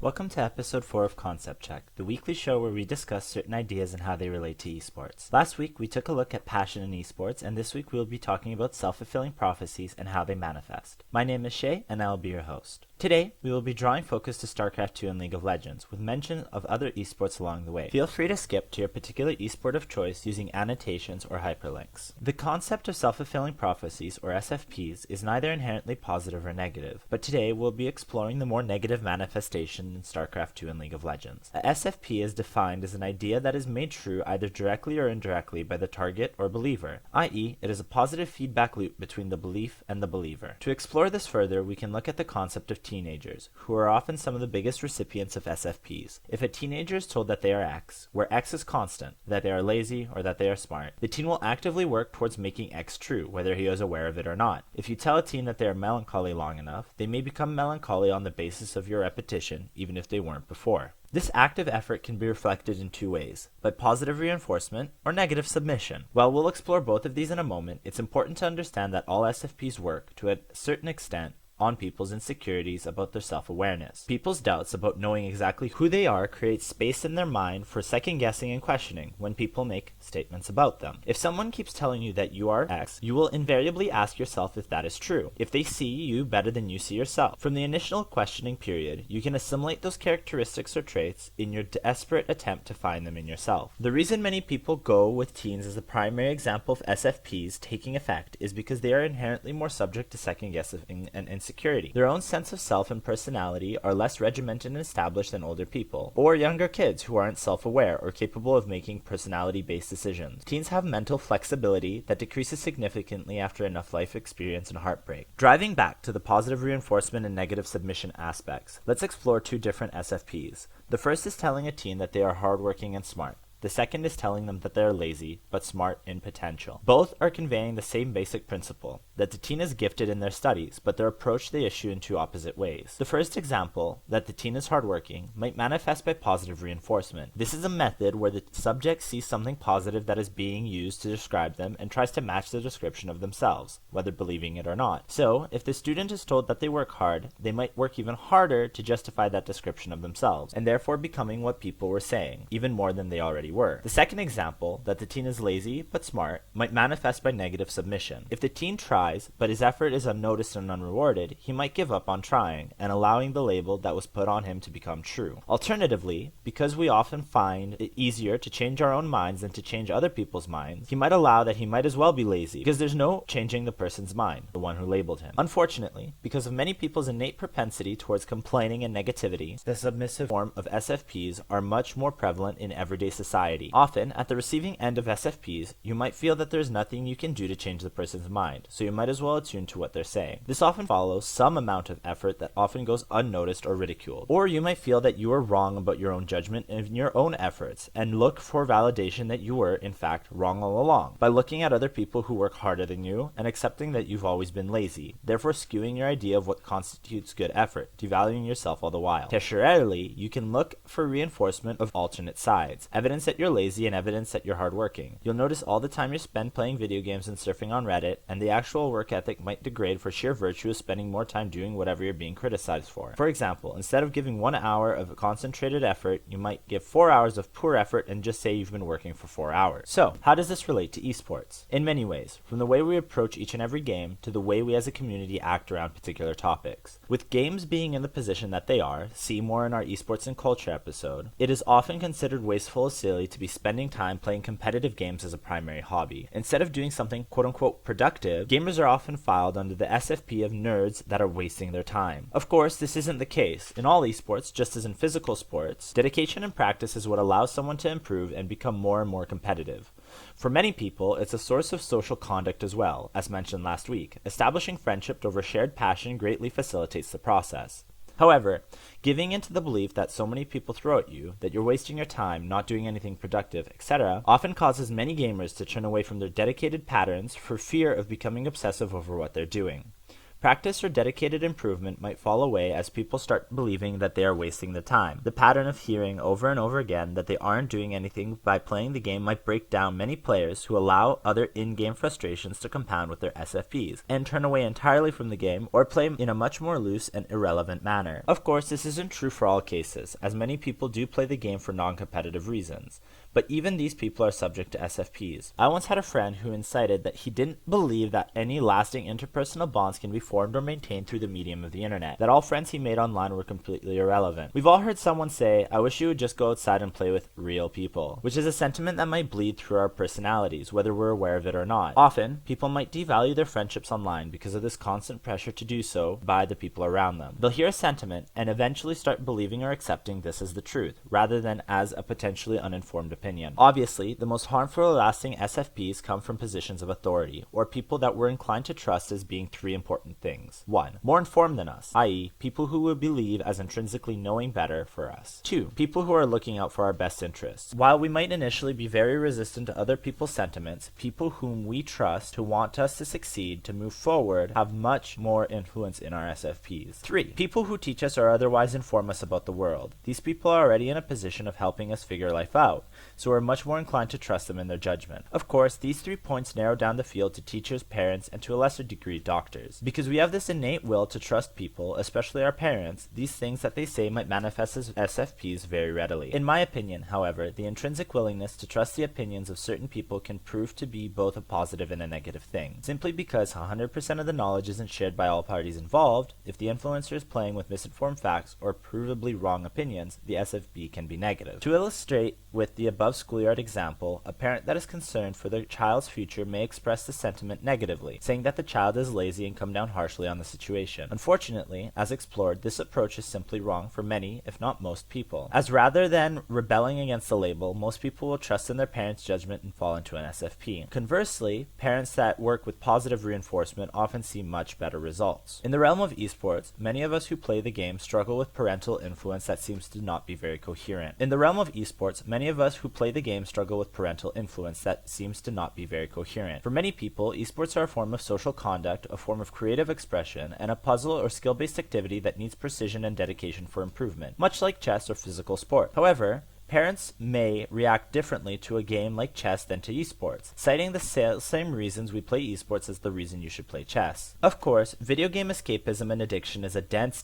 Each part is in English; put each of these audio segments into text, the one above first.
Welcome to episode 4 of Concept Check, the weekly show where we discuss certain ideas and how they relate to esports. Last week we took a look at passion in esports, and this week we will be talking about self-fulfilling prophecies and how they manifest. My name is Shay, and I will be your host. Today, we will be drawing focus to Starcraft 2 and League of Legends, with mention of other esports along the way. Feel free to skip to your particular esport of choice using annotations or hyperlinks. The concept of self-fulfilling prophecies, or SFPs, is neither inherently positive or negative, but today we'll be exploring the more negative manifestation in Starcraft 2 and League of Legends. A SFP is defined as an idea that is made true either directly or indirectly by the target or believer, i.e., it is a positive feedback loop between the belief and the believer. To explore this further, we can look at the concept of teenagers, who are often some of the biggest recipients of SFPs. If a teenager is told that they are X, where X is constant, that they are lazy, or that they are smart, the teen will actively work towards making X true, whether he is aware of it or not. If you tell a teen that they are melancholy long enough, they may become melancholy on the basis of your repetition, even if they weren't before. This active effort can be reflected in two ways, by positive reinforcement or negative submission. While we'll explore both of these in a moment, it's important to understand that all SFPs work, to a certain extent, on people's insecurities about their self-awareness. People's doubts about knowing exactly who they are create space in their mind for second-guessing and questioning when people make statements about them. If someone keeps telling you that you are X, you will invariably ask yourself if that is true, if they see you better than you see yourself. From the initial questioning period, you can assimilate those characteristics or traits in your desperate attempt to find them in yourself. The reason many people go with teens as the primary example of SFPs taking effect is because they are inherently more subject to second-guessing and insecurity. Their own sense of self and personality are less regimented and established than older people, or younger kids who aren't self-aware or capable of making personality-based decisions. Teens have mental flexibility that decreases significantly after enough life experience and heartbreak. Driving back to the positive reinforcement and negative submission aspects, let's explore two different SFPs. The first is telling a teen that they are hardworking and smart. The second is telling them that they are lazy, but smart in potential. Both are conveying the same basic principle, that the teen is gifted in their studies, but their approach to the issue in two opposite ways. The first example, that the teen is hardworking, might manifest by positive reinforcement. This is a method where the subject sees something positive that is being used to describe them and tries to match the description of themselves, whether believing it or not. So, if the student is told that they work hard, they might work even harder to justify that description of themselves, and therefore becoming what people were saying, even more than they already were. The second example, that the teen is lazy but smart, might manifest by negative submission. If the teen tries, but his effort is unnoticed and unrewarded, he might give up on trying, and allowing the label that was put on him to become true. Alternatively, because we often find it easier to change our own minds than to change other people's minds, he might allow that he might as well be lazy, because there's no changing the person's mind, the one who labeled him. Unfortunately, because of many people's innate propensity towards complaining and negativity, the submissive form of SFPs are much more prevalent in everyday society. Often, at the receiving end of SFPs, you might feel that there's nothing you can do to change the person's mind, so you might as well attune to what they're saying. This often follows some amount of effort that often goes unnoticed or ridiculed. Or you might feel that you are wrong about your own judgment and your own efforts, and look for validation that you were, in fact, wrong all along, by looking at other people who work harder than you and accepting that you've always been lazy, therefore skewing your idea of what constitutes good effort, devaluing yourself all the while. Temporarily, you can look for reinforcement of alternate sides, evidence that you're lazy and evidence that you're hardworking. You'll notice all the time you spend playing video games and surfing on Reddit, and the actual work ethic might degrade for sheer virtue of spending more time doing whatever you're being criticized for. For example, instead of giving 1 hour of concentrated effort, you might give 4 hours of poor effort and just say you've been working for 4 hours. So, how does this relate to esports? In many ways, from the way we approach each and every game to the way we as a community act around particular topics. With games being in the position that they are, see more in our esports and culture episode, it is often considered wasteful or silly to be spending time playing competitive games as a primary hobby. Instead of doing something quote-unquote productive, gamers are often filed under the SFP of nerds that are wasting their time. Of course, this isn't the case. In all esports, just as in physical sports, dedication and practice is what allows someone to improve and become more and more competitive. For many people, it's a source of social conduct as well, as mentioned last week. Establishing friendship over shared passion greatly facilitates the process. However, giving into the belief that so many people throw at you, that you're wasting your time, not doing anything productive, etc., often causes many gamers to turn away from their dedicated patterns for fear of becoming obsessive over what they're doing. Practice or dedicated improvement might fall away as people start believing that they are wasting the time. The pattern of hearing over and over again that they aren't doing anything by playing the game might break down many players who allow other in-game frustrations to compound with their SFPs and turn away entirely from the game or play in a much more loose and irrelevant manner. Of course, this isn't true for all cases, as many people do play the game for non-competitive reasons. But even these people are subject to SFPs. I once had a friend who incited that he didn't believe that any lasting interpersonal bonds can be formed or maintained through the medium of the internet, that all friends he made online were completely irrelevant. We've all heard someone say, "I wish you would just go outside and play with real people," which is a sentiment that might bleed through our personalities, whether we're aware of it or not. Often, people might devalue their friendships online because of this constant pressure to do so by the people around them. They'll hear a sentiment and eventually start believing or accepting this as the truth, rather than as a potentially uninformed opinion. Obviously, the most harmful or lasting SFPs come from positions of authority, or people that we're inclined to trust as being three important things. 1. More informed than us, i.e., people who would believe as intrinsically knowing better for us. 2. People who are looking out for our best interests. While we might initially be very resistant to other people's sentiments, people whom we trust, who want us to succeed, to move forward, have much more influence in our SFPs. 3. People who teach us or otherwise inform us about the world. These people are already in a position of helping us figure life out, so we're much more inclined to trust them in their judgment. Of course, these 3 points narrow down the field to teachers, parents, and to a lesser degree doctors. Because we have this innate will to trust people, especially our parents, these things that they say might manifest as SFPs very readily. In my opinion, however, the intrinsic willingness to trust the opinions of certain people can prove to be both a positive and a negative thing. Simply because 100% of the knowledge isn't shared by all parties involved, if the influencer is playing with misinformed facts or provably wrong opinions, the SFP can be negative. To illustrate with the above schoolyard example, a parent that is concerned for their child's future may express the sentiment negatively, saying that the child is lazy and come down harshly on the situation. Unfortunately, as explored, this approach is simply wrong for many, if not most people, as rather than rebelling against the label, most people will trust in their parents' judgment and fall into an SFP. Conversely, parents that work with positive reinforcement often see much better results. In the realm of eSports, many of us who play the game struggle with parental influence that seems to not be very coherent. In the realm of eSports, many of us who play the game struggle with parental influence that seems to not be very coherent. For many people, eSports are a form of social conduct, a form of creative expression, and a puzzle or skill-based activity that needs precision and dedication for improvement, much like chess or physical sport. However, parents may react differently to a game like chess than to esports, citing the same reasons we play esports as the reason you should play chess. Of course, video game escapism and addiction is a dense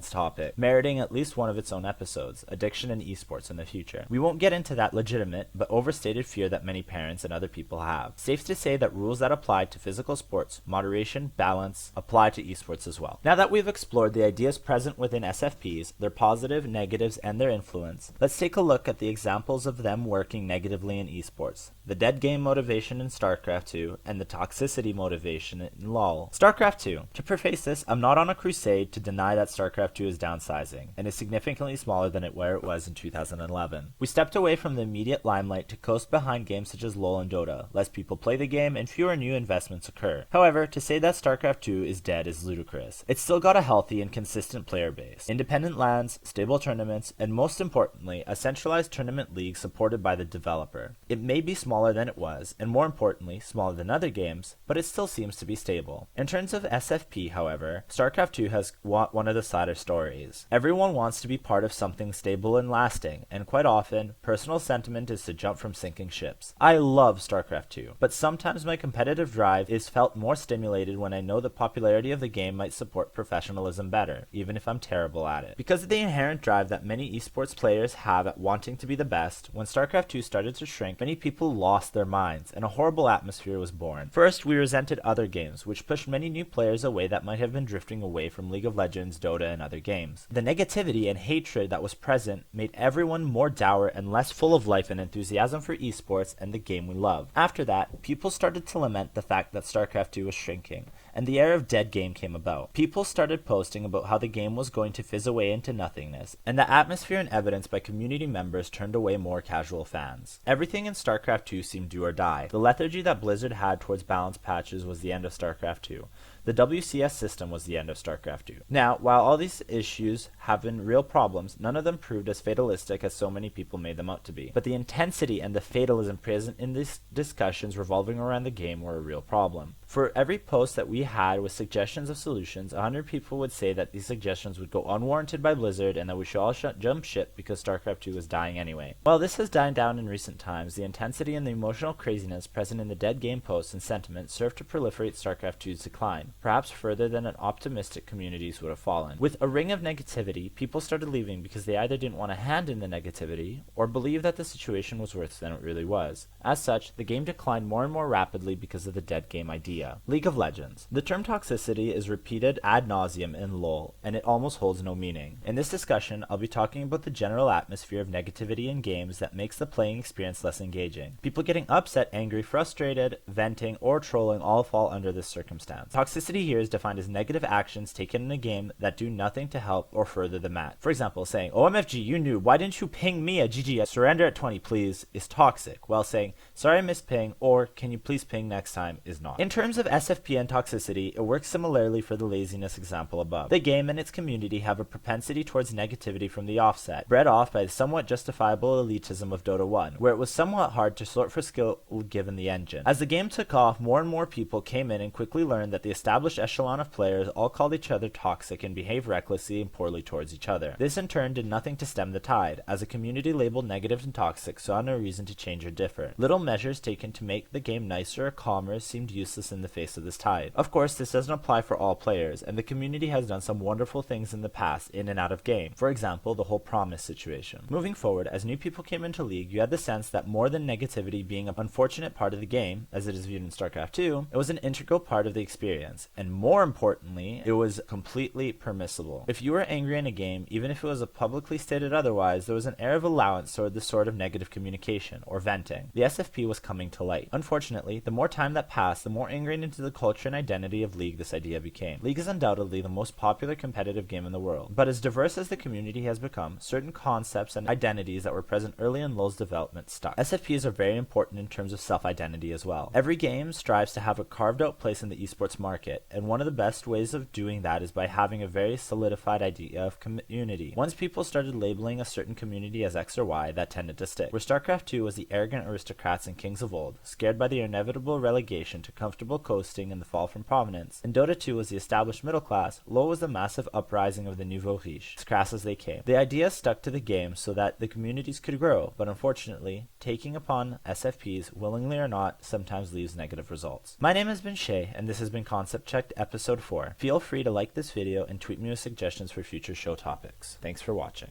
topic, meriting at least one of its own episodes, addiction and esports in the future. We won't get into that legitimate, but overstated fear that many parents and other people have. Safe to say that rules that apply to physical sports, moderation, balance, apply to esports as well. Now that we've explored the ideas present within SFPs, their positive, negatives, and their influence, let's take a look at the examples of them working negatively in esports, the dead game motivation in Starcraft 2, and the toxicity motivation in LoL. Starcraft 2. To preface this, I'm not on a crusade to deny that Starcraft 2 is downsizing, and is significantly smaller than where it was in 2011. We stepped away from the immediate limelight to coast behind games such as LoL and Dota. Less people play the game, and fewer new investments occur. However, to say that Starcraft 2 is dead is ludicrous. It's still got a healthy and consistent player base, independent LANs, stable tournaments, and most importantly, a centralized tournament league supported by the developer. It may be smaller than it was, and more importantly, smaller than other games, but it still seems to be stable. In terms of SFP, however, StarCraft 2 has one of the sadder stories. Everyone wants to be part of something stable and lasting, and quite often, personal sentiment is to jump from sinking ships. I love StarCraft 2, but sometimes my competitive drive is felt more stimulated when I know the popularity of the game might support professionalism better, even if I'm terrible at it. Because of the inherent drive that many esports players have at wanting to be the best, when StarCraft 2 started to shrink, many people lost their minds, and a horrible atmosphere was born. First, we resented other games, which pushed many new players away that might have been drifting away from League of Legends, Dota, and other games. The negativity and hatred that was present made everyone more dour and less full of life and enthusiasm for esports and the game we love. After that, people started to lament the fact that StarCraft 2 was shrinking, and the era of dead game came about. People started posting about how the game was going to fizz away into nothingness, and the atmosphere and evidence by community members turned away more casual fans. Everything in StarCraft 2 seemed do or die. The lethargy that Blizzard had towards balance patches was the end of StarCraft 2. The WCS system was the end of Starcraft 2. Now, while all these issues have been real problems, none of them proved as fatalistic as so many people made them out to be. But the intensity and the fatalism present in these discussions revolving around the game were a real problem. For every post that we had with suggestions of solutions, 100 people would say that these suggestions would go unwarranted by Blizzard and that we should all jump ship because StarCraft 2 was dying anyway. While this has died down in recent times, the intensity and the emotional craziness present in the dead game posts and sentiment served to proliferate StarCraft 2's decline, perhaps further than an optimistic communities would have fallen. With a ring of negativity, people started leaving because they either didn't want to hand in the negativity or believe that the situation was worse than it really was. As such, the game declined more and more rapidly because of the dead game idea. League of Legends. The term toxicity is repeated ad nauseum in LoL, and it almost holds no meaning. In this discussion, I'll be talking about the general atmosphere of negativity in games that makes the playing experience less engaging. People getting upset, angry, frustrated, venting, or trolling all fall under this circumstance. Toxicity here is defined as negative actions taken in a game that do nothing to help or further the match. For example, saying, "OMFG, you knew, why didn't you ping me at GG? Surrender at 20 please," is toxic, while saying, "Sorry I missed ping," or "Can you please ping next time," is not. In terms of SFP and toxicity, it works similarly for the laziness example above. The game and its community have a propensity towards negativity from the offset, bred off by the somewhat justifiable elitism of Dota 1, where it was somewhat hard to sort for skill given the engine. As the game took off, more and more people came in and quickly learned that the established echelon of players all called each other toxic and behaved recklessly and poorly towards each other. This in turn did nothing to stem the tide, as a community labeled negative and toxic saw no reason to change or differ. Little measures taken to make the game nicer or calmer seemed useless in the face of this tide. Of course, this doesn't apply for all players, and the community has done some wonderful things in the past, in and out of game. For example, the whole promise situation. Moving forward, as new people came into League, you had the sense that more than negativity being an unfortunate part of the game, as it is viewed in StarCraft 2, it was an integral part of the experience, and more importantly, it was completely permissible. If you were angry in a game, even if it was publicly stated otherwise, there was an air of allowance toward this sort of negative communication, or venting. The SFP was coming to light. Unfortunately, the more time that passed, the more ingrained into the culture and identity of League this idea became. League is undoubtedly the most popular competitive game in the world, but as diverse as the community has become, certain concepts and identities that were present early in LoL's development stuck. SFPs are very important in terms of self-identity as well. Every game strives to have a carved out place in the esports market, and one of the best ways of doing that is by having a very solidified idea of community. Once people started labeling a certain community as X or Y, that tended to stick. Where StarCraft 2 was the arrogant aristocrats and kings of old, scared by the inevitable relegation to comfortable coasting and the fall from prominence, and Dota 2 was the established middle class, LoL was the massive uprising of the nouveau riche, as crass as they came. The idea stuck to the game so that the communities could grow, but unfortunately, taking upon SFPs, willingly or not, sometimes leaves negative results. My name has been Shay, and this has been Concept Checked Episode 4. Feel free to like this video and tweet me with suggestions for future show topics. Thanks for watching.